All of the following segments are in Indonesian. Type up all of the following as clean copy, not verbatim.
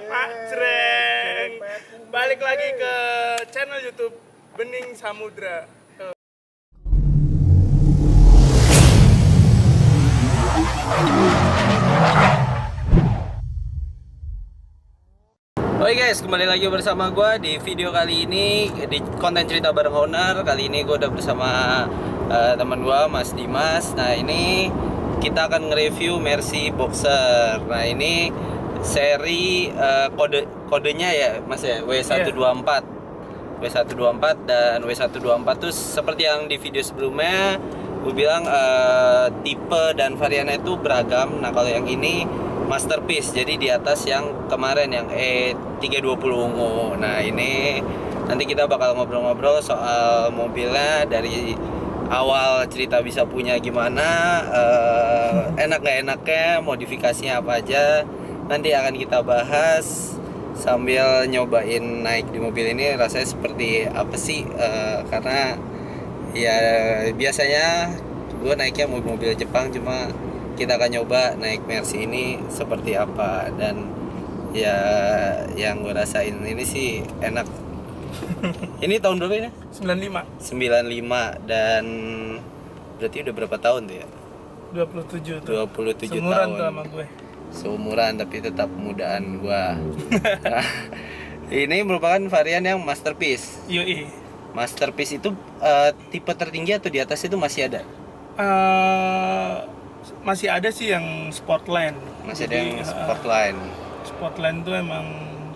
Macreng. Balik lagi ke channel YouTube Bening Samudra. Oke guys, kembali lagi bersama gue di video kali ini di konten cerita bareng owner. Kali ini gue udah bersama teman gue, Mas Dimas. Nah ini kita akan nge-review Mercy Boxer. Nah ini seri kodenya ya Mas ya, W124. W124 dan W124 tuh seperti yang di video sebelumnya gue bilang tipe dan variannya itu beragam. Nah kalau yang ini Masterpiece, jadi di atas yang kemarin yang E320 ungu. Nah ini nanti kita bakal ngobrol-ngobrol soal mobilnya dari awal cerita bisa punya gimana, enak gak enaknya, modifikasinya apa aja. Nanti akan kita bahas sambil nyobain naik di mobil ini rasanya seperti apa sih, karena ya biasanya gue naiknya mobil-mobil Jepang, cuma kita akan nyoba naik Mercy ini seperti apa. Dan ya yang gue rasain ini sih enak. Ini tahun berapa ini? 95 dan berarti udah berapa tahun tuh ya? 27 tuh. 27 Seumuran tahun tuh sama gue. Seumuran tapi tetap mudaan gua. Nah, ini merupakan varian yang Masterpiece. Yoi. Masterpiece itu tipe tertinggi atau di atas itu masih ada? Masih ada sih yang Sportline. Masih ada yang Sportline. Sportline tuh emang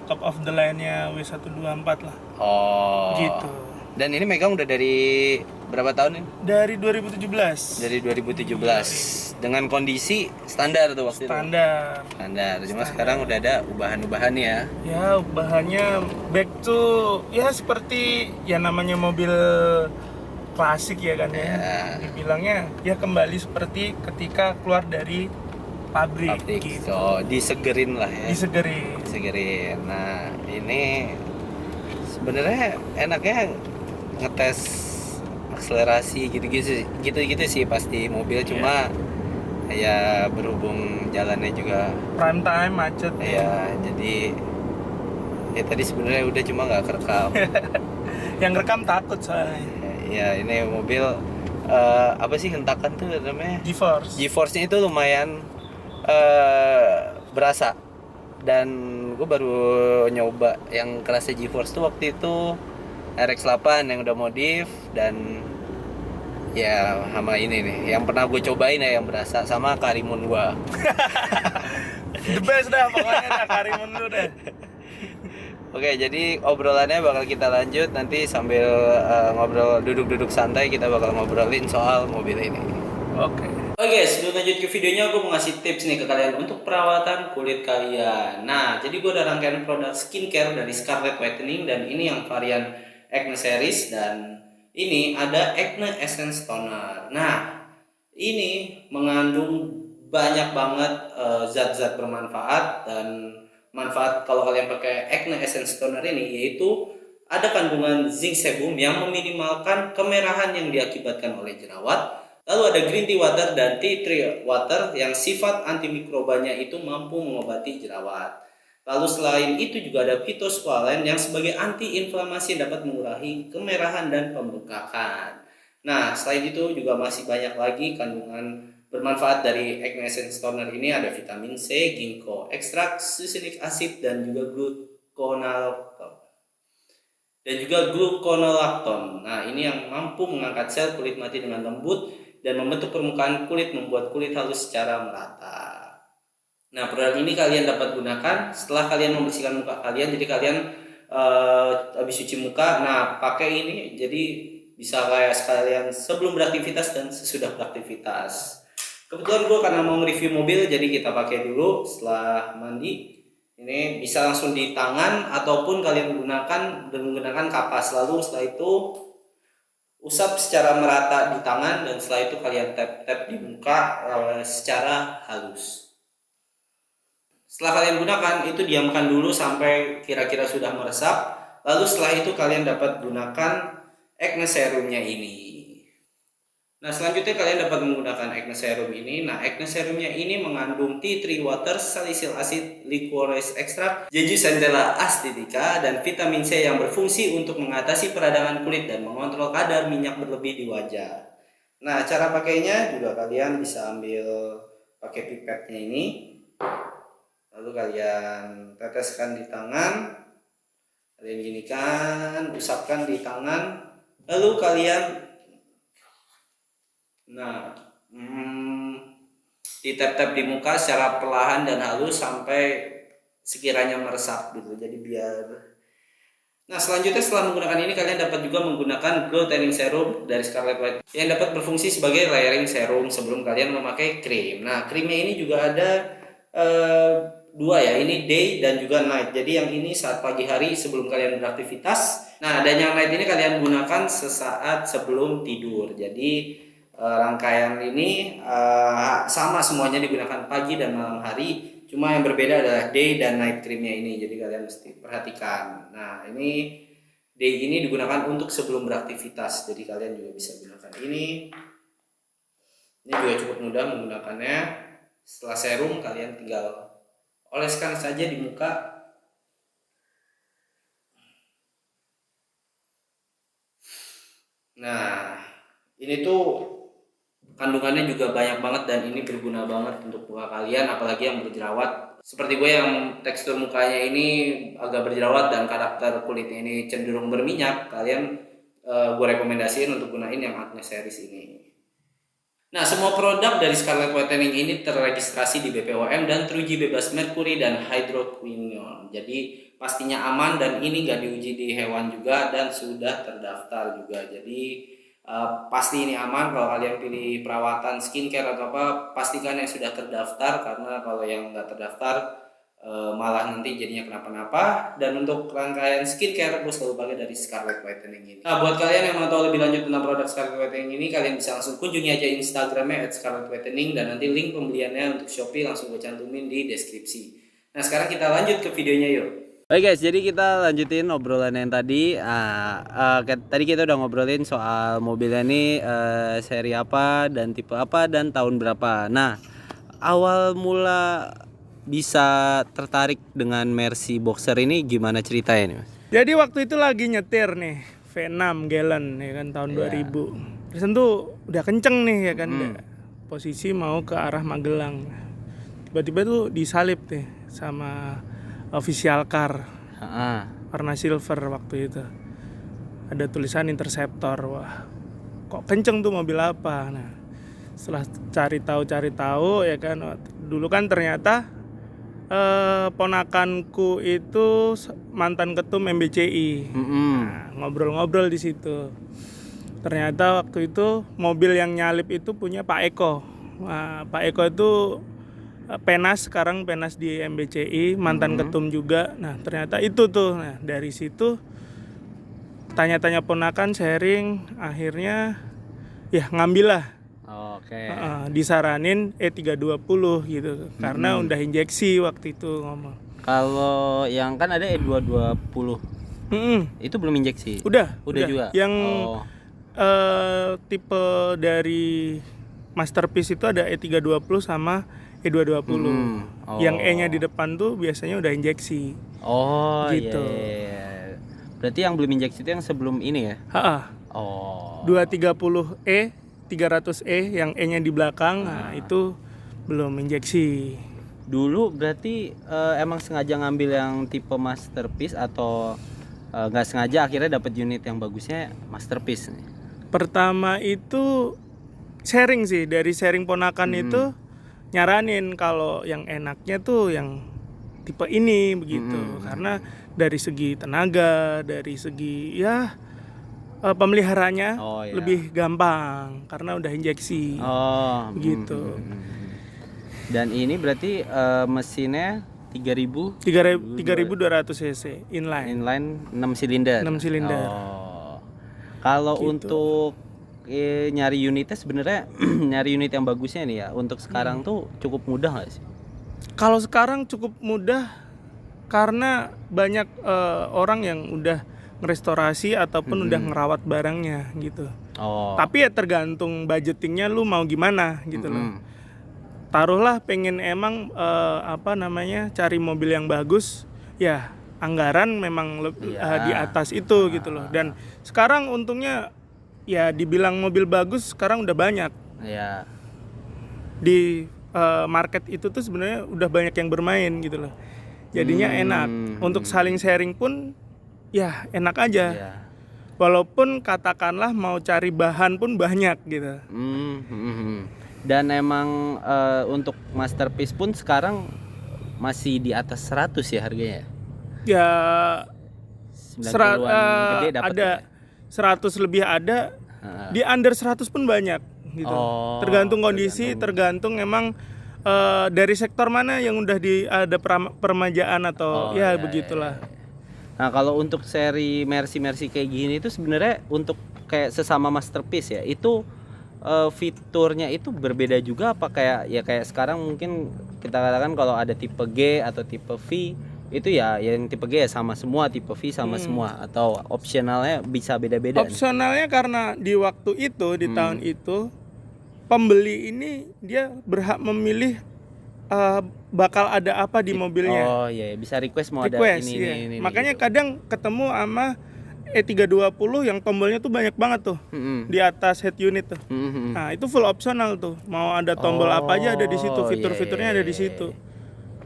top of the line-nya W124 lah. Oh. Gitu. Dan ini megang udah dari berapa tahun ini? Dari 2017. Dari 2017. Dengan kondisi standar tuh waktu Standar. itu. Standar. Cuma sekarang udah ada ubahan-ubahan ya. Ya, bahannya back to ya seperti ya namanya mobil klasik ya kan ya. Dibilangnya ya kembali seperti ketika keluar dari pabrik gitu. So, disegerin lah ya. Disegerin. Nah, ini sebenarnya enaknya ngetes akselerasi gitu-gitu sih pasti mobil, cuma ya berhubung jalannya juga prime time macet ya, jadi ya tadi sebenarnya udah cuma nggak kerekam. yang rekam takut soalnya. Ya ini mobil apa sih hentakan tuh namanya? GeForce-nya itu lumayan berasa. Dan gue baru nyoba yang kerasnya GeForce tuh waktu itu RX-8 yang udah modif, dan ya sama ini nih yang pernah gue cobain ya yang berasa sama Karimun gue. The best dah pokoknya dah Karimun lu deh. Oke, jadi obrolannya bakal kita lanjut nanti sambil ngobrol duduk-duduk santai, kita bakal ngobrolin soal mobil ini. Oke guys, sebelum lanjut ke videonya, gue mau ngasih tips nih ke kalian untuk perawatan kulit kalian. Nah, jadi gue udah rangkaian produk skincare dari Scarlett Whitening, dan ini yang varian Acne Series, dan ini ada Acne Essence Toner. Nah, ini mengandung banyak banget zat-zat bermanfaat, dan manfaat kalau kalian pakai Acne Essence Toner ini yaitu ada kandungan zinc sebum yang meminimalkan kemerahan yang diakibatkan oleh jerawat. Lalu ada green tea water dan tea tree water yang sifat antimikrobanya itu mampu mengobati jerawat. Lalu selain itu juga ada phytosqualane yang sebagai anti-inflamasi dapat mengurangi kemerahan dan pembengkakan. Nah, selain itu juga masih banyak lagi kandungan bermanfaat dari Acne Essence Toner ini. Ada vitamin C, ginkgo, ekstrak succinic acid, dan juga gluconolactone. Nah, ini yang mampu mengangkat sel kulit mati dengan lembut dan membentuk permukaan kulit, membuat kulit halus secara merata. Nah, produk ini kalian dapat gunakan setelah kalian membersihkan muka kalian. Jadi kalian habis cuci muka, nah pakai ini, jadi bisa kayak sekalian sebelum beraktivitas dan sesudah beraktivitas. Kebetulan gue karena mau nge-review mobil, jadi kita pakai dulu setelah mandi. Ini bisa langsung di tangan ataupun kalian gunakan dengan menggunakan kapas. Lalu setelah itu usap secara merata di tangan, dan setelah itu kalian tap-tap di muka secara halus. Setelah kalian gunakan itu, diamkan dulu sampai kira-kira sudah meresap. Lalu setelah itu kalian dapat gunakan Acne serumnya ini. Nah, selanjutnya kalian dapat menggunakan acne serum ini. Nah, acne serumnya ini mengandung tea tree water, salicylic acid, licorice extract, jeju centella aesthetica, dan vitamin C yang berfungsi untuk mengatasi peradangan kulit dan mengontrol kadar minyak berlebih di wajah. Nah, cara pakainya juga kalian bisa ambil pakai pipetnya ini. Lalu kalian teteskan di tangan. Kalian ginikan, usapkan di tangan. Lalu kalian di tap-tap di muka secara perlahan dan halus sampai sekiranya meresap gitu. Jadi biar. Nah, selanjutnya setelah menggunakan ini kalian dapat juga menggunakan Glow Tanning Serum dari Scarlett White yang dapat berfungsi sebagai layering serum sebelum kalian memakai krim. Nah, krimnya ini juga ada dua ya, ini day dan juga night. Jadi yang ini saat pagi hari sebelum kalian beraktivitas. Nah, dan yang night ini kalian gunakan sesaat sebelum tidur. Jadi rangkaian ini sama semuanya digunakan pagi dan malam hari, cuma yang berbeda adalah day dan night creamnya ini, jadi kalian mesti perhatikan. Nah, ini day ini digunakan untuk sebelum beraktivitas, jadi kalian juga bisa gunakan ini juga cukup mudah menggunakannya. Setelah serum kalian tinggal oleskan saja di muka. Nah, ini tuh kandungannya juga banyak banget dan ini berguna banget untuk muka kalian, apalagi yang berjerawat. Seperti gue yang tekstur mukanya ini agak berjerawat dan karakter kulitnya ini cenderung berminyak, kalian gue rekomendasiin untuk gunain yang acne series ini. Nah, semua produk dari Scarlett Whitening ini terregistrasi di BPOM dan teruji bebas merkuri dan hydroquinone. Jadi pastinya aman dan ini gak diuji di hewan juga dan sudah terdaftar juga. Jadi pasti ini aman. Kalau kalian pilih perawatan skincare atau apa, pastikan yang sudah terdaftar, karena kalau yang nggak terdaftar malah nanti jadinya kenapa-napa. Dan untuk rangkaian skincare gue selalu pakai dari Scarlett Whitening ini. Nah, buat kalian yang mau tahu lebih lanjut tentang produk Scarlett Whitening ini, kalian bisa langsung kunjungi aja Instagramnya @scarlettwhitening, dan nanti link pembeliannya untuk Shopee langsung gue cantumin di deskripsi. Nah, sekarang kita lanjut ke videonya yuk. Oke guys, jadi kita lanjutin obrolan yang tadi. Tadi kita udah ngobrolin soal mobilnya ini seri apa dan tipe apa dan tahun berapa. Nah, awal mula bisa tertarik dengan Mercy Boxer ini gimana ceritanya nih, Mas? Jadi waktu itu lagi nyetir nih V6 Gallon ya kan tahun 2000. Terus tentu udah kenceng nih ya kan. Posisi mau ke arah Magelang. Tiba-tiba tuh disalip nih sama official car warna silver waktu itu, ada tulisan Interceptor. Wah, kok kenceng tuh, mobil apa? Nah, setelah cari tahu ya kan, dulu kan ternyata ponakanku itu mantan ketum MBCI. Nah, ngobrol-ngobrol di situ. Ternyata waktu itu mobil yang nyalip itu punya Pak Eko. Nah, Pak Eko itu sekarang Penas di MBCI, mantan ketum juga. Nah, ternyata itu tuh. Nah, dari situ tanya-tanya ponakan, sharing, akhirnya ya ngambil lah. Disaranin E320 gitu, karena udah injeksi waktu itu ngomong. Kalau yang kan ada E220. Itu belum injeksi. Udah juga. Yang tipe dari Masterpiece itu ada E320 sama E220. Yang E-nya di depan tuh biasanya udah injeksi. Gitu. Iya. Berarti yang belum injeksi itu yang sebelum ini ya? 230E, 300E yang E-nya di belakang. Nah, itu belum injeksi. Dulu berarti emang sengaja ngambil yang tipe Masterpiece atau nggak sengaja akhirnya dapat unit yang bagusnya Masterpiece nih? Pertama itu sharing sih, dari sharing ponakan itu nyaranin kalau yang enaknya tuh yang tipe ini begitu. Karena dari segi tenaga, dari segi ya pemeliharaannya lebih gampang karena udah injeksi. Begitu. Dan ini berarti mesinnya 3200 cc inline 6 silinder. Kalau gitu. Untuk nyari unitnya sebenarnya nyari unit yang bagusnya nih ya untuk sekarang tuh cukup mudah nggak sih? Kalau sekarang cukup mudah karena banyak orang yang udah ngerestorasi ataupun udah ngerawat barangnya gitu. Oh. Tapi ya tergantung budgetingnya lu mau gimana gitu loh. Mm-mm. Taruhlah pengen emang cari mobil yang bagus, ya anggaran memang Iya. di atas itu gitu loh. Dan sekarang untungnya ya dibilang mobil bagus sekarang udah banyak Iya. di market itu tuh sebenarnya udah banyak yang bermain gitu loh. Jadinya enak untuk saling sharing pun ya enak aja. Iya. Walaupun katakanlah mau cari bahan pun banyak gitu. Dan emang untuk masterpiece pun sekarang masih di atas 100 ya harganya. Ya 90-an gede dapat ada 100 lebih ada, di under 100 pun banyak gitu. Oh, Tergantung kondisi, tergantung emang dari sektor mana yang udah ada permajaan atau ya begitulah. Nah, kalau untuk seri Mercy kayak gini itu sebenarnya untuk kayak sesama masterpiece ya, itu fiturnya itu berbeda juga apa kayak sekarang mungkin kita katakan kalau ada tipe G atau tipe V itu ya yang tipe G ya sama semua, tipe V sama semua, atau opsionalnya bisa beda-beda? Opsionalnya karena di waktu itu di tahun itu pembeli ini dia berhak memilih bakal ada apa di mobilnya. Oh iya, bisa request mau Request, ada iya. ini. Makanya gitu. kadang ketemu sama E320 yang tombolnya tuh banyak banget tuh di atas head unit tuh. Nah itu full optional tuh. Mau ada tombol apa aja ada di situ, fitur-fiturnya ada di situ.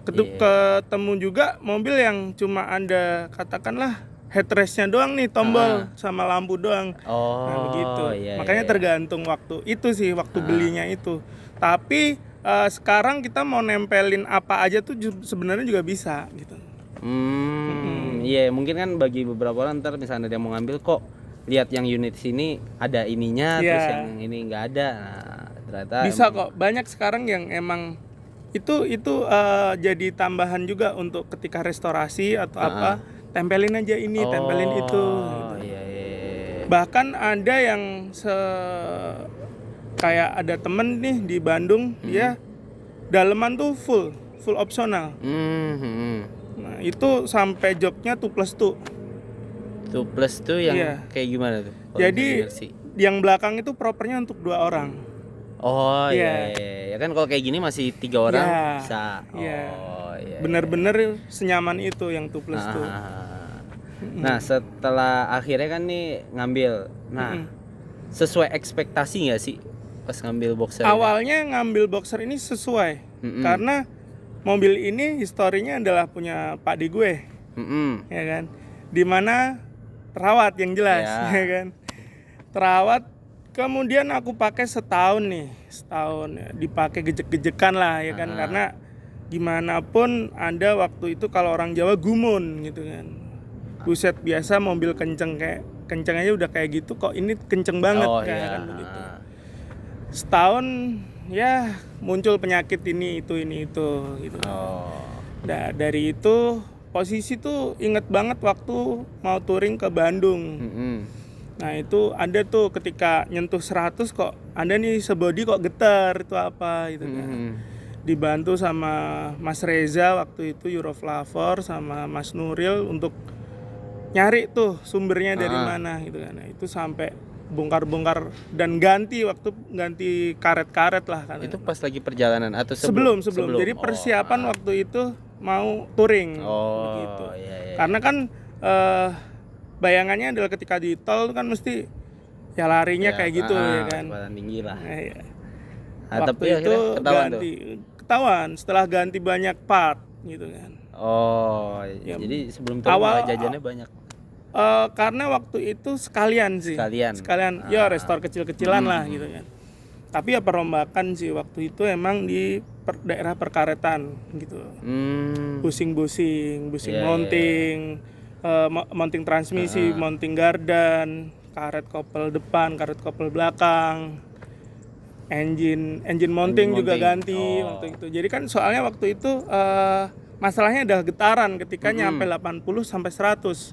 Ketemu juga mobil yang cuma ada katakanlah headrestnya doang nih, tombol sama lampu doang. Nah begitu. Makanya tergantung waktu itu sih, waktu belinya itu. Tapi sekarang kita mau nempelin apa aja tuh sebenarnya juga bisa gitu. Iya, mungkin kan bagi beberapa orang ntar misalnya dia mau ngambil kok lihat yang unit sini ada ininya, terus yang ini nggak ada. Nah, ternyata bisa kok. Banyak sekarang yang emang itu jadi tambahan juga untuk ketika restorasi atau apa, tempelin aja ini, tempelin itu. Gitu. Iya. Bahkan ada yang kayak ada temen nih di Bandung, dia daleman tuh full opsional. Nah itu sampai joknya 2+2. 2+ tuh yang kayak gimana tuh? Jadi yang belakang itu propernya untuk 2 orang. Oh iya. Ya kan kalau kayak gini masih 3 orang bisa. Iya. Bener-bener senyaman itu yang 2+2. Nah setelah akhirnya kan nih ngambil, nah sesuai ekspektasi nggak sih pas ngambil boxer? Awalnya ngambil boxer ini sesuai, karena mobil ini historinya adalah punya Pak di gue, ya kan, dimana terawat yang jelas, ya kan, terawat. Kemudian aku pakai setahun dipakai gejek-gejekan lah, ya kan, karena gimana pun ada waktu itu kalau orang Jawa gumun gitu kan. Buset, biasa mobil kenceng aja udah kayak gitu, kok ini kenceng banget kan begitu. Setahun ya muncul penyakit ini itu gitu. Nah, dari itu posisi tuh inget banget waktu mau touring ke Bandung. Nah itu ada tuh ketika nyentuh 100 kok ada nih sebody kok getar, itu apa gitu kan. Dibantu sama Mas Reza waktu itu, Euroflavor, sama Mas Nuril untuk nyari tuh sumbernya dari mana gitu kan. Nah, itu sampai bongkar-bongkar dan ganti karet-karet lah kan. Itu pas lagi perjalanan atau sebelum. Jadi persiapan waktu itu mau touring gitu. Iya. Karena kan bayangannya adalah ketika di tol kan mesti ya larinya kayak gitu ya kan. Kecepatan tinggi lah. Iya. Waktu Waktu itu ketahuan setelah ganti banyak part gitu kan. Jadi sebelum touring jajannya banyak. Karena waktu itu sekalian ya restore kecil-kecilan lah gitu kan. Tapi ya perombakan sih waktu itu emang di daerah perkaretan gitu. Busing mounting, mounting transmisi, mounting gardan, karet kopel depan, karet kopel belakang, engine mounting juga ganti waktu itu. Jadi kan soalnya waktu itu masalahnya adalah getaran ketika nyampe 80 sampai 100.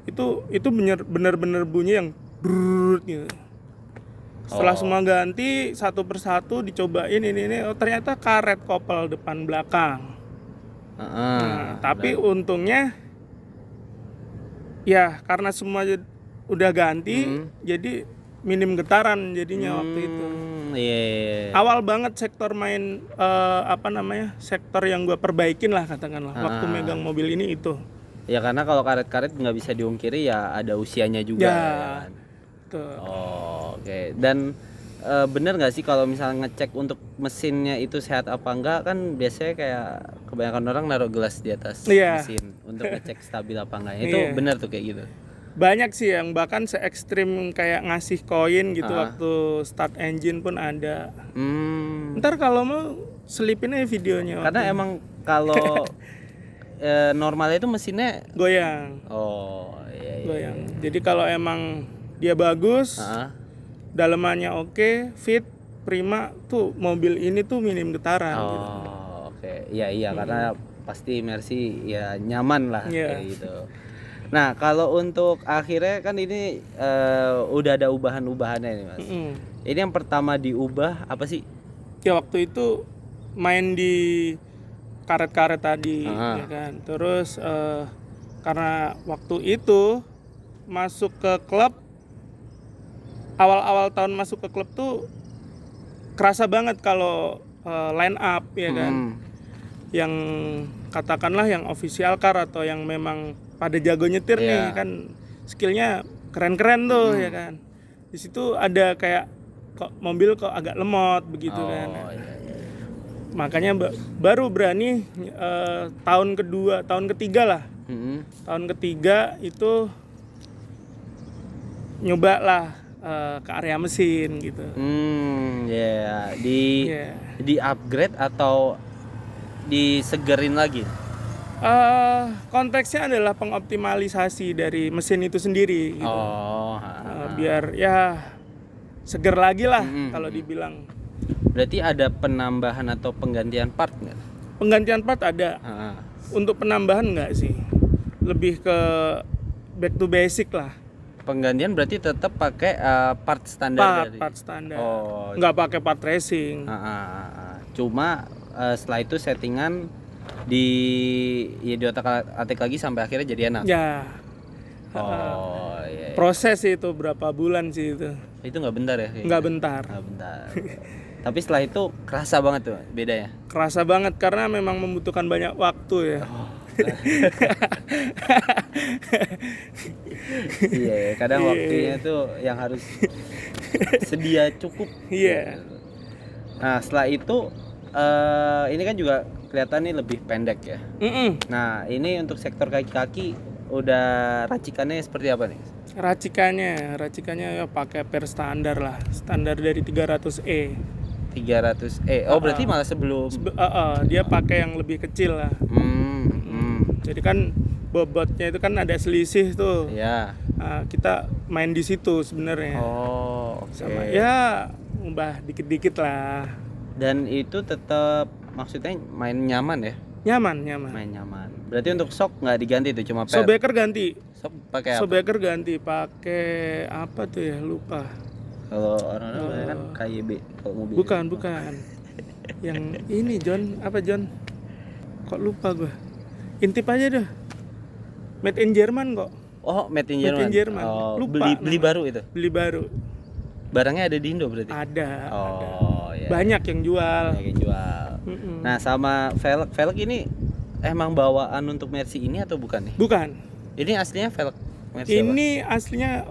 Itu bener-bener bunyi yang brrrr gitu. Setelah semua ganti satu persatu dicobain ini ternyata karet kopel depan belakang. Tapi untungnya ya karena semua udah ganti, jadi minim getaran jadinya waktu itu. Iya. Awal banget sektor main sektor yang gue perbaikin lah katakanlah waktu megang mobil ini itu. Ya karena kalau karet-karet nggak bisa diungkiri ya ada usianya juga. Ya, kan? tuh. Oh, oke. Dan bener nggak sih kalau misalnya ngecek untuk mesinnya itu sehat apa enggak, kan biasanya kayak kebanyakan orang naruh gelas di atas mesin untuk ngecek stabil apa enggak. Itu bener tuh kayak gitu. Banyak sih yang bahkan se ekstrim kayak ngasih koin gitu waktu start engine pun ada. Ntar kalau mau selipin aja videonya. Karena emang kalau normalnya itu mesinnya goyang. Oh iya. Goyang. Jadi kalau emang dia bagus, dalemannya oke, fit, prima, tuh mobil ini tuh minim getaran. Gitu. Oke. Iya karena pasti Mercy ya nyaman lah kayak gitu. Nah kalau untuk akhirnya kan ini udah ada ubahan-ubahannya nih Mas. Ini yang pertama diubah apa sih? Ya waktu itu main di karet-karet tadi, ya kan. Terus karena waktu itu masuk ke klub, awal-awal tahun masuk ke klub tuh kerasa banget kalau line up ya kan. Yang katakanlah yang official car atau yang memang pada jago nyetir nih kan, skillnya keren-keren tuh ya kan. Di situ ada kayak kok mobil kok agak lemot begitu kan. Makanya baru berani tahun ketiga lah. Tahun ketiga itu nyoba lah ke area mesin gitu. Di upgrade atau disegerin lagi? Konteksnya adalah pengoptimalisasi dari mesin itu sendiri gitu. Biar ya seger lagi lah kalau dibilang. Berarti ada penambahan atau penggantian part nggak? Penggantian part ada. Untuk penambahan nggak sih, lebih ke back to basic lah. Penggantian berarti tetap pakai part standar. Part standar. Nggak pakai part racing. Cuma setelah itu settingan di otak-atik lagi sampai akhirnya jadi enak. Ya. Proses itu berapa bulan sih itu? Itu nggak bentar ya? Nggak bentar. Tapi setelah itu kerasa banget tuh bedanya. Kerasa banget karena memang membutuhkan banyak waktu ya. Kadang waktunya tuh yang harus sedia cukup. Nah setelah itu ini kan juga kelihatan nih lebih pendek ya. Nah ini untuk sektor kaki-kaki udah racikannya seperti apa nih? Racikannya ya pakai per standar lah, standar dari 300E. 300E. Berarti malah sebelum dia pakai yang lebih kecil lah. Jadi kan bobotnya itu kan ada selisih tuh. Kita main di situ sebenarnya. Sama ya ubah dikit-dikit lah. Dan itu tetap maksudnya main nyaman ya? Nyaman. Main nyaman. Berarti untuk shock nggak diganti tuh, cuma shockbreaker ganti. Shock pakai apa? Shockbreaker ganti pakai apa tuh ya, lupa. Kalau orang-orang kan KYB kalau mobil. Bukan. Yang ini John, apa John? Kok lupa gue. Intip aja dah. Made in Jerman kok. Made in Jerman. Lupa. Beli baru itu. Beli baru. Barangnya ada di Indo berarti? Ada. Iya. Banyak yang jual. Nah, sama velg ini emang bawaan untuk Mercy ini atau bukan nih? Bukan. Ini aslinya velg Mercy ini apa? Aslinya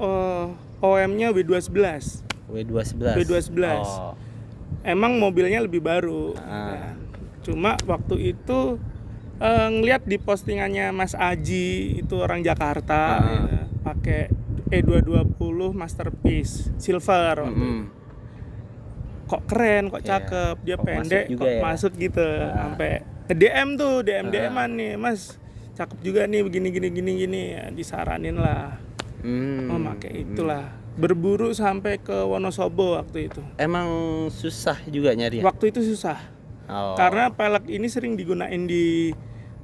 OM-nya W211. W211. Emang mobilnya lebih baru. Ya. Cuma waktu itu ngeliat di postingannya Mas Aji, itu orang Jakarta, ya, pakai E220 Masterpiece Silver waktu itu. Kok keren, kok cakep, dia pendek, kok masuk gitu. Sampai DM tuh, DM-an nih, Mas, cakep juga nih, begini, ya, disaranin lah. Pakai itulah. Berburu sampai ke Wonosobo waktu itu. Emang susah juga nyari? Waktu itu susah. Karena pelek ini sering digunain di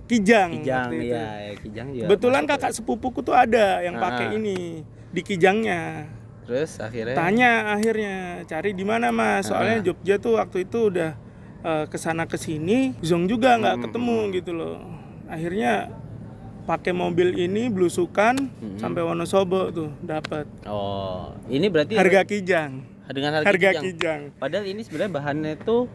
Kijang. Kijang juga. Kebetulan kakak sepupuku tuh ada yang pakai ini di Kijangnya. Terus akhirnya? Tanya akhirnya, cari di mana Mas? Soalnya Jogja tuh waktu itu udah kesana kesini, Zong juga nggak ketemu gitu loh. Akhirnya pakai mobil ini blusukan sampai Wonosobo tuh dapat. Oh, ini berarti Harga kijang. dengan Harga kijang. kijang. Padahal ini sebenarnya bahannya tuh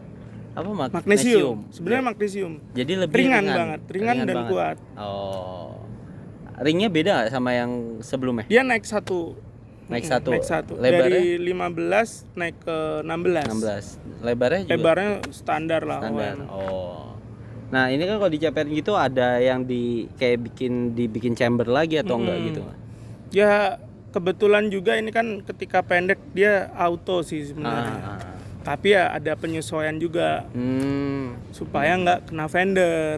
apa? Magnesium. Sebenarnya magnesium. Jadi lebih ringan banget, ringan dan banget. kuat. Oh. Ringnya beda nggak sama yang sebelumnya? Dia naik satu. Naik satu. Lebarnya? Dari 15 naik ke 16. 16. Lebarnya juga Lebarnya standar lah. standar. OM. Oh. Nah, ini kan kalau dicepetin gitu ada yang kayak dibikin chamber lagi atau enggak gitu? Ya kebetulan juga ini kan ketika pendek dia auto sih sebenarnya. Tapi ya ada penyesuaian juga supaya nggak kena fender.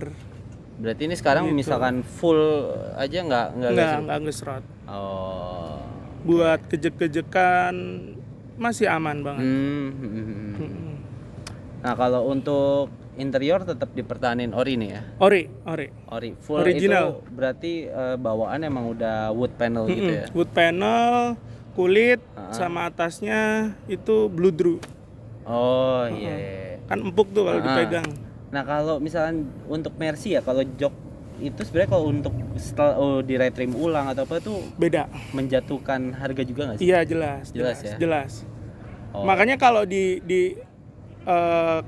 Berarti ini sekarang Gitu. misalkan full aja nggak ngesrot. Oh. Buat kejek-kejekan masih aman banget. Nah, kalau untuk interior tetap dipertahanin ori nih ya. Ori. Full Original. itu berarti bawaan emang udah wood panel gitu ya. Wood panel, kulit, sama atasnya itu bludru. Oh iya. Kan empuk tuh kalau dipegang. Nah, kalau misalkan untuk Mercy ya, kalau jok itu sebenarnya kalau untuk setelah di retrim ulang atau apa tuh Beda. menjatuhkan harga juga nggak sih? Iya jelas. Ya? Jelas. Oh. Makanya kalau di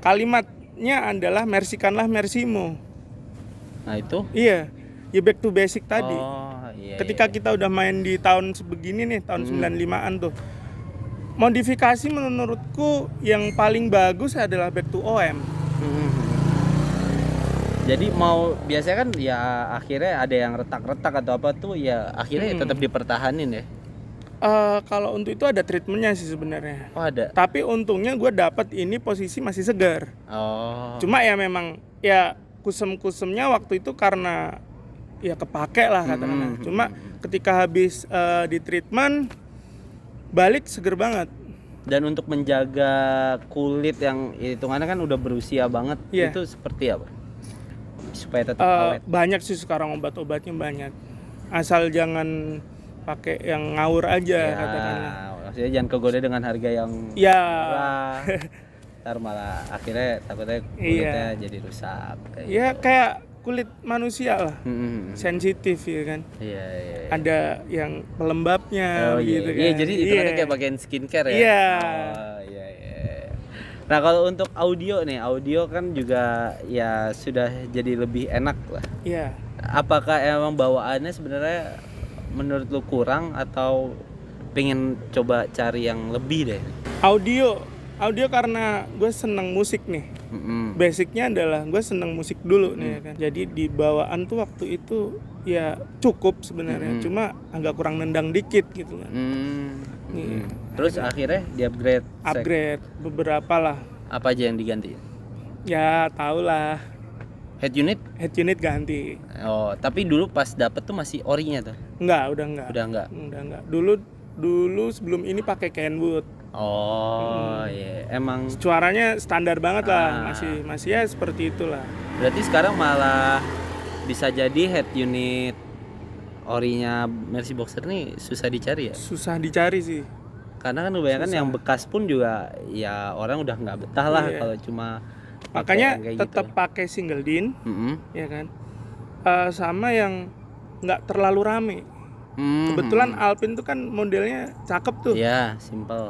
kalimatnya adalah mersikanlah mersimu. Nah itu? Iya. Ya back to basic tadi. Oh iya. Ketika kita udah main di tahun sebegini nih, tahun 95-an tuh. Modifikasi menurutku yang paling bagus adalah back to OM. Jadi mau biasanya kan ya akhirnya ada yang retak-retak atau apa tuh ya akhirnya tetap dipertahanin ya. Kalau untuk itu ada treatmentnya sih sebenarnya. Oh ada. Tapi untungnya gue dapat ini posisi masih segar. Oh. Cuma ya memang ya kusem-kusemnya waktu itu karena ya kepake lah katakanlah. Cuma ketika habis di treatment balik seger banget. Dan untuk menjaga kulit yang hitungannya kan udah berusia banget, itu seperti apa? Supaya tetap awet. Banyak sih sekarang obat-obatnya banyak. Asal jangan pakai yang ngawur aja katakanlah. Maksudnya jangan kegoda dengan harga yang murah. Ntar malah akhirnya takutnya kulitnya jadi rusak. Kayak kulit manusia lah. Sensitif ya kan. Iya. Ada yang pelembabnya gitu kan. Iya, jadi itu kan kayak bagian skincare ya. Iya. Oh, iya. Nah, kalau untuk audio kan juga ya sudah jadi lebih enak lah. Iya. Apakah emang bawaannya sebenarnya menurut lu kurang atau pengen coba cari yang lebih deh? Audio karena gue seneng musik nih. Basicnya adalah gue seneng musik dulu nih kan. Jadi di bawaan tuh waktu itu ya cukup sebenarnya. Cuma agak kurang nendang dikit gitu kan. Terus akhirnya di upgrade beberapa lah. Apa aja yang diganti? Ya tau lah. Head unit ganti. Oh, tapi dulu pas dapet tuh masih orinya tuh? Udah enggak. Dulu sebelum ini pakai Kenwood. Oh iya, emang suaranya standar banget lah, masih ya seperti itulah. Berarti sekarang malah bisa jadi head unit orinya Mercy Boxer nih susah dicari ya? Susah dicari sih. Karena kan kebanyakan yang bekas pun juga ya orang udah nggak betah lah kalau cuma makanya gitu. tetap pakai single din, ya kan, sama yang nggak terlalu rame. Kebetulan Alpine tuh kan modelnya cakep tuh. Iya,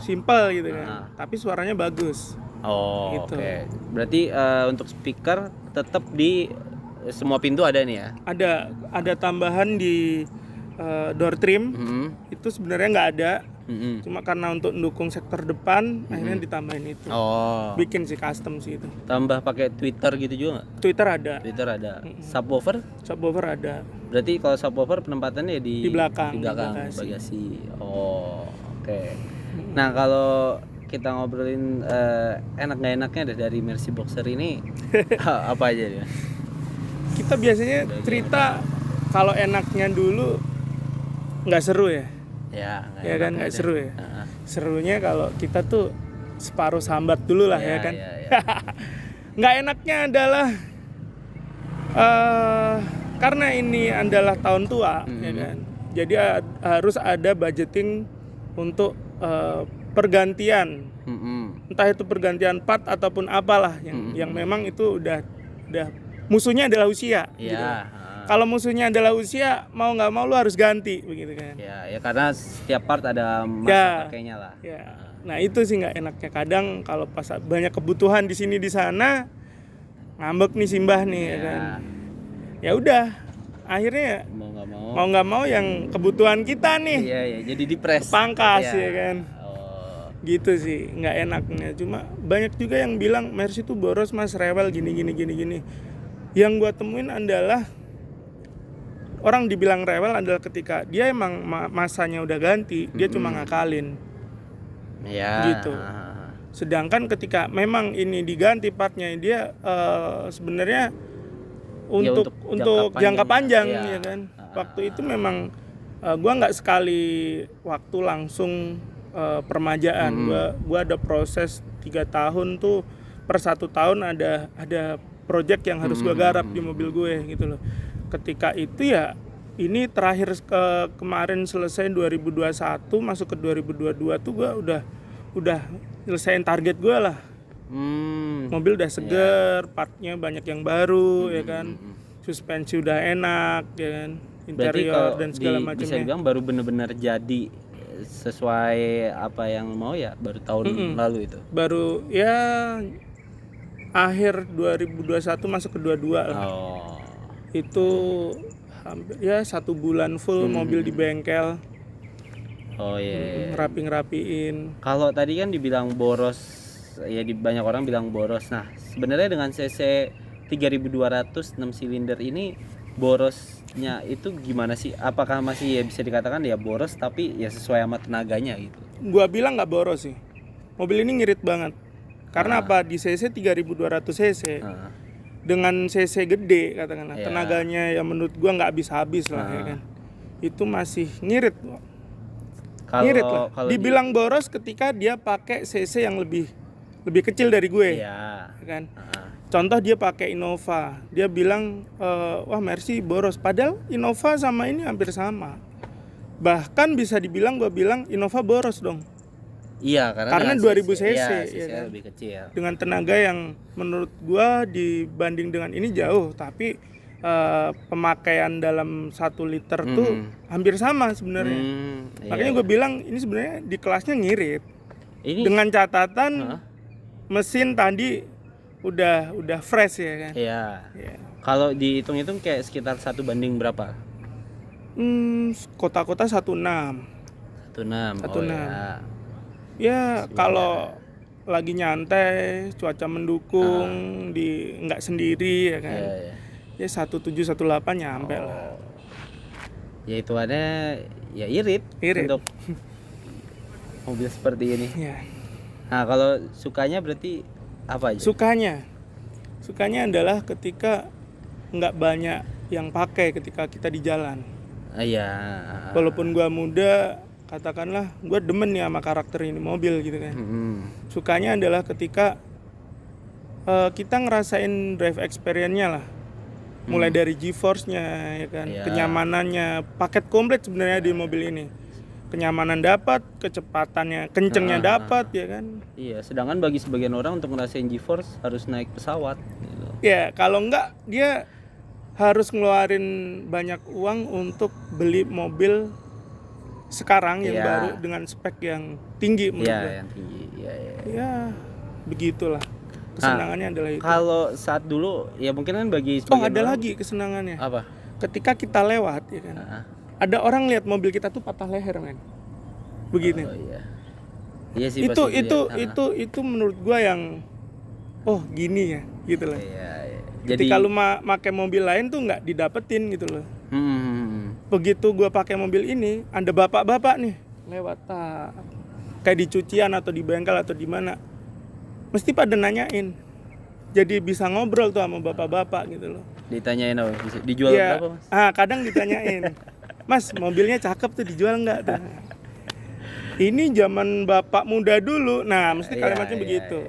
simple gitu kan. Tapi suaranya bagus. Oh, gitu. Oke. Berarti untuk speaker tetap di semua pintu ada nih ya? Ada tambahan di door trim. Itu sebenarnya nggak ada. Cuma karena untuk mendukung sektor depan akhirnya ditambahin itu. Oh. Bikin sih custom sih itu. Tambah pakai Twitter gitu juga nggak? Twitter ada. Subwoofer ada. Berarti kalau subwoofer penempatannya di belakang bagasi. Oh, oke. Nah, kalau kita ngobrolin enak nggak enaknya dari Mercy Boxer ini apa aja dia? Kita biasanya cerita kalau enaknya dulu nggak seru ya. Ya kan nggak seru ya. Serunya kalau kita tuh separuh sambat dulu lah ya kan. Nggak enaknya adalah karena ini adalah tahun tua ya kan. Jadi harus ada budgeting untuk pergantian. Entah itu pergantian part ataupun apalah yang memang itu udah musuhnya adalah usia gitu. Kalau musuhnya adalah usia, mau nggak mau lu harus ganti begitu kan. Ya karena setiap part ada masa Ya. pakainya lah. Ya. Nah itu sih nggak enaknya, kadang kalau pas banyak kebutuhan di sini di sana ngambek nih Simbah nih ya kan. Ya udah, akhirnya mau nggak mau yang kebutuhan kita nih Iya, jadi dipres. pangkas Iya. ya kan. Oh. Gitu sih, nggak enaknya. Cuma banyak juga yang bilang Mercy tuh boros mas, rewel gini. Yang gua temuin adalah orang dibilang rewel adalah ketika dia emang masanya udah ganti, dia cuma ngakalin. Ya. Gitu. Sedangkan ketika memang ini diganti partnya, dia sebenarnya untuk jangka panjang ya kan. Waktu itu memang gua nggak sekali waktu langsung permajaan. Gua ada proses 3 tahun tuh, per 1 tahun ada project yang harus gua garap di mobil gue gitu loh. Ketika itu ya ini terakhir kemarin selesai 2021 masuk ke 2022 tuh gua udah nyelesain target gue lah. Mobil udah seger, partnya banyak yang baru ya kan, suspensi udah enak ya kan, interior dan segala macamnya. Bisa dibilang baru benar-benar jadi sesuai apa yang mau ya baru tahun lalu itu. Baru ya akhir 2021 masuk ke 22 lah. Oh. Itu hampir ya 1 bulan full mobil di bengkel. Oh iya. Ngerapiin. Kalau tadi kan dibilang boros, ya banyak orang bilang boros. Nah, sebenarnya dengan cc 3200 6 silinder ini borosnya itu gimana sih? Apakah masih ya bisa dikatakan ya boros tapi ya sesuai sama tenaganya gitu? Gua bilang nggak boros sih. Mobil ini ngirit banget. Karena apa? Di cc 3200 cc. Dengan cc gede katakanlah, tenaganya ya menurut gua nggak habis-habis lah ya kan. Itu masih ngirit. Ngirit lah. Dibilang boros ketika dia pakai cc yang lebih kecil dari gue. Iya. Kan? Contoh dia pakai Innova. Dia bilang wah Mercy boros, padahal Innova sama ini hampir sama. Bahkan bisa dibilang gue bilang Innova boros dong. Iya, karena 2000 cc, ya kan? Lebih kecil. Dengan tenaga yang menurut gue dibanding dengan ini jauh, tapi pemakaian dalam 1 liter tuh hampir sama sebenarnya. Makanya gue bilang ini sebenarnya di kelasnya ngirit. Ini dengan catatan mesin tadi udah fresh ya kan. Iya. Kalau dihitung-hitung kayak sekitar 1 banding berapa? Kota-kota 16. 16. Ya kalau lagi nyantai, cuaca mendukung, nggak sendiri ya kan. Ya 17 18 nyampe lah. Ya hitungannya ya irit. Untuk mobil seperti ini. Ya. Nah kalau sukanya berarti apa aja? Sukanya adalah ketika nggak banyak yang pakai ketika kita di jalan. Iya. Walaupun gua muda, katakanlah gua demen nih sama karakter ini mobil gitu kan. Sukanya adalah ketika kita ngerasain drive experience-nya lah. Mulai dari G-force-nya ya kan, kenyamanannya, paket komplit sebenarnya di mobil ini. Kenyamanan dapat, kecepatannya, kencengnya dapat ya kan. Iya, sedangkan bagi sebagian orang untuk ngerasain G-force harus naik pesawat gitu. Ya, kalau enggak dia harus ngeluarin banyak uang untuk beli mobil sekarang yang baru dengan spek yang tinggi menurut gue. Yang tinggi. Ya, begitulah. Kesenangannya adalah itu. Kalau saat dulu ya mungkin kan bagi sebagian ada lagi kesenangannya. Apa? Ketika kita lewat ya kan. Ada orang lihat mobil kita tuh patah leher, men. Begini. Oh iya. Iya sih itu menurut gua yang gini ya, gitu loh. Iya. Jadi kalau pakai mobil lain tuh nggak didapetin gitu loh. Begitu gua pakai mobil ini, ada bapak-bapak nih lewat kayak di cucian atau di bengkel atau di mana. Mesti pada nanyain. Jadi bisa ngobrol tuh sama bapak-bapak gitu loh. Ditanyain apa? Dijual berapa, Mas? Kadang ditanyain. Mas, mobilnya cakep tuh, dijual nggak tuh? Ini zaman bapak muda dulu. Nah, mesti kalimatnya begitu.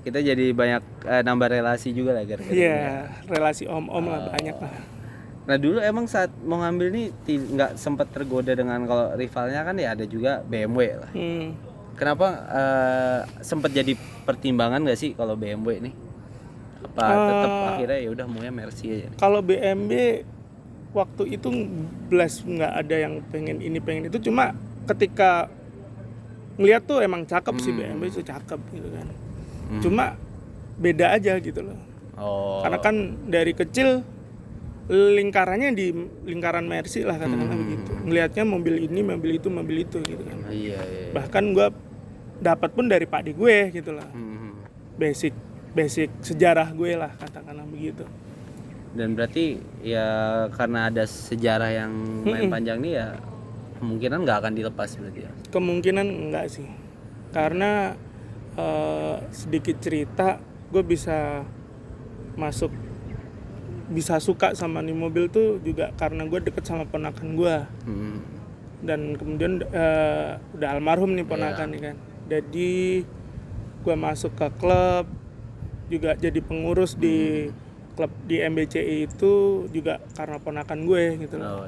Kita jadi banyak nambah relasi juga lah gara-gara. Iya, relasi om-om lah banyak lah. Nah dulu emang saat mau ngambil nih nggak sempat tergoda dengan kalau rivalnya kan ya ada juga BMW lah. Kenapa sempat jadi pertimbangan nggak sih kalau BMW nih? Apa tetap akhirnya ya udah maunya Mercy aja? Kalau BMW waktu itu blast nggak ada yang pengen ini pengen itu, cuma ketika ngeliat tuh emang cakep sih BMW itu cakep gitu kan. Cuma beda aja gitu loh. Karena kan dari kecil lingkarannya di lingkaran Mercy lah katakanlah begitu. Ngelihatnya mobil ini, mobil itu gitu kan. Iya. Bahkan gue dapat pun dari Pak di gue gitu lah. Basic sejarah gue lah katakanlah begitu. Dan berarti ya karena ada sejarah yang main panjang nih ya kemungkinan nggak akan dilepas berarti ya. Kemungkinan enggak sih. Karena sedikit cerita, gue bisa suka sama nih mobil tuh juga karena gue deket sama ponakan gue. Dan kemudian udah almarhum nih ponakan nih kan. Jadi gue masuk ke klub, juga jadi pengurus di klub di MBCI itu juga karena ponakan gue gitu loh.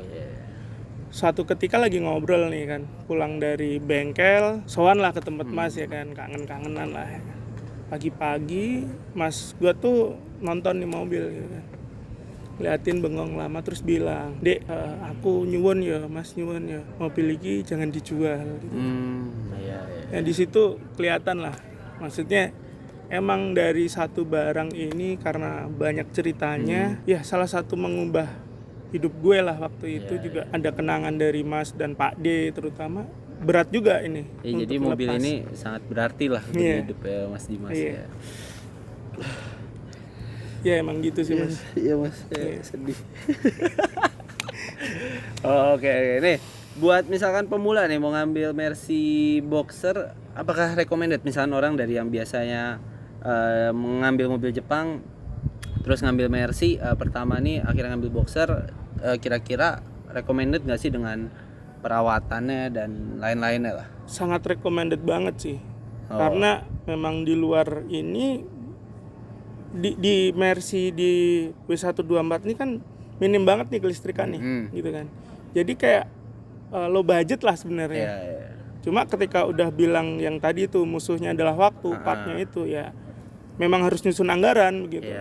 Suatu ketika lagi ngobrol nih kan, pulang dari bengkel, sowan lah ke tempat Mas ya kan, kangen-kangenan lah ya. Pagi-pagi Mas gue tuh nonton di mobil gitu kan, liatin bengong lama terus bilang, "Dek, aku nyuwun ya Mas, nyuwun ya, mobil ini jangan dijual gitu." Ya di situ kelihatan lah, maksudnya emang dari satu barang ini karena banyak ceritanya, ya salah satu mengubah hidup gue lah waktu itu. Juga ada kenangan dari Mas dan Pak D terutama, berat juga ini. Jadi mobil lepas. ini sangat berarti lah untuk hidup ya Mas Dimas ya. Ya emang gitu sih Mas. Iya Mas, sedih. Oke, nih buat misalkan pemula nih mau ngambil Mercy Boxer, apakah recommended misalkan orang dari yang biasanya mengambil mobil Jepang terus ngambil Mercy pertama nih akhirnya ngambil Boxer, kira-kira recommended nggak sih dengan perawatannya dan lain-lainnya lah? Sangat recommended banget sih. Karena memang di luar ini di Mercy di W124 ini kan minim banget nih kelistrikan nih gitu kan. Jadi kayak low budget lah sebenarnya. Cuma ketika udah bilang yang tadi itu musuhnya adalah waktu, partnya itu ya memang harus nyusun anggaran begitu.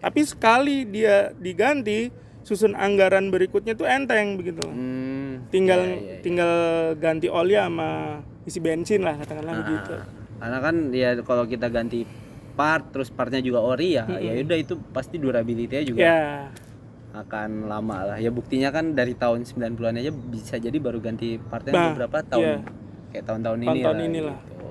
Tapi sekali dia diganti, susun anggaran berikutnya tuh enteng begitu. Tinggal ganti oli sama isi bensin lah katakanlah begitu. Karena kan ya kalau kita ganti part terus partnya juga ori ya, ya udah itu pasti durability-nya juga akan lama lah. Ya buktinya kan dari tahun 90-an aja bisa jadi baru ganti partnya beberapa tahun. Kayak tahun-tahun ini lah. Gitu.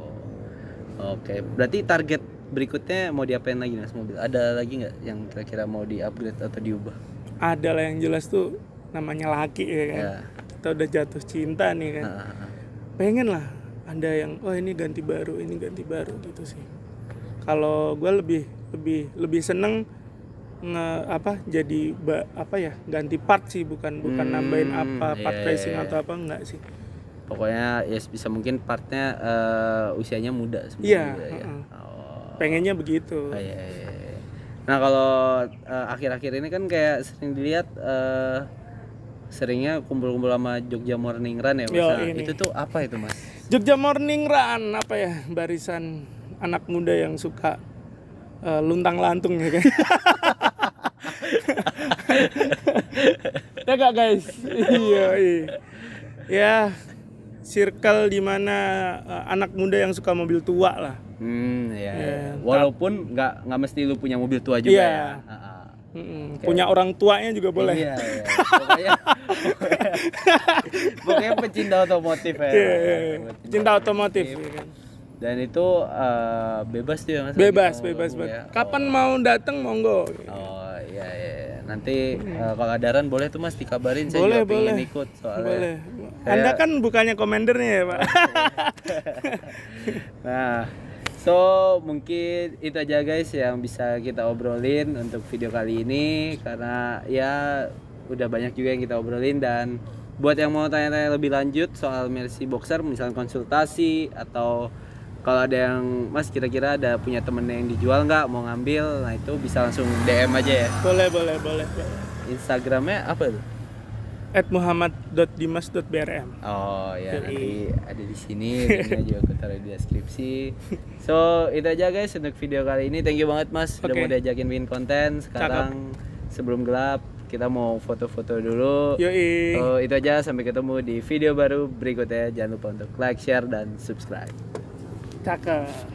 Oke, berarti target berikutnya mau diapain lagi Mas mobil? Ada lagi nggak yang kira-kira mau di-upgrade atau diubah? Ada lah, yang jelas tuh namanya laki ya kan. Kita udah jatuh cinta nih kan. Pengen lah ada yang ini ganti baru gitu sih. Kalau gue lebih seneng ganti part sih, bukan nambahin part racing atau apa, enggak sih. Pokoknya ya bisa mungkin partnya usianya muda sebenarnya. Pengennya begitu. Nah kalau akhir-akhir ini kan kayak sering dilihat seringnya kumpul-kumpul sama Jogja Morning Run ya Mas. Itu tuh apa itu Mas? Jogja Morning Run apa ya, barisan anak muda yang suka luntang-lantung ya kan. Ya gak guys? Iya. Ya circle di mana anak muda yang suka mobil tua lah. Walaupun nggak mesti lu punya mobil tua juga ya. Punya orang tuanya juga boleh. Pokoknya pecinta otomotif ya. Pecinta otomotif. Dan itu bebas tuh ya Mas. Bebas. Kapan mau datang monggo. Nanti kalau ada run boleh tuh Mas dikabarin, saya juga pengen ikut soalnya. Boleh. Anda kan bukannya komandernya ya Pak. Nah, so mungkin itu aja guys yang bisa kita obrolin untuk video kali ini, karena ya udah banyak juga yang kita obrolin. Dan buat yang mau tanya-tanya lebih lanjut soal Mercy Boxer, misalnya konsultasi atau kalau ada yang Mas kira-kira ada punya temen yang dijual nggak, mau ngambil, nah itu bisa langsung DM aja ya. Boleh. Instagramnya apa tuh? @muhammad.dimas.brm. Oh ya, nanti ada di sini, linknya juga aku taruh di deskripsi. So itu aja guys untuk video kali ini. Thank you banget Mas sudah mau diajakin bikin konten. Sekarang sebelum gelap kita mau foto-foto dulu. Yoi. So, itu aja, sampai ketemu di video baru berikutnya. Jangan lupa untuk like, share, dan subscribe. Cakep.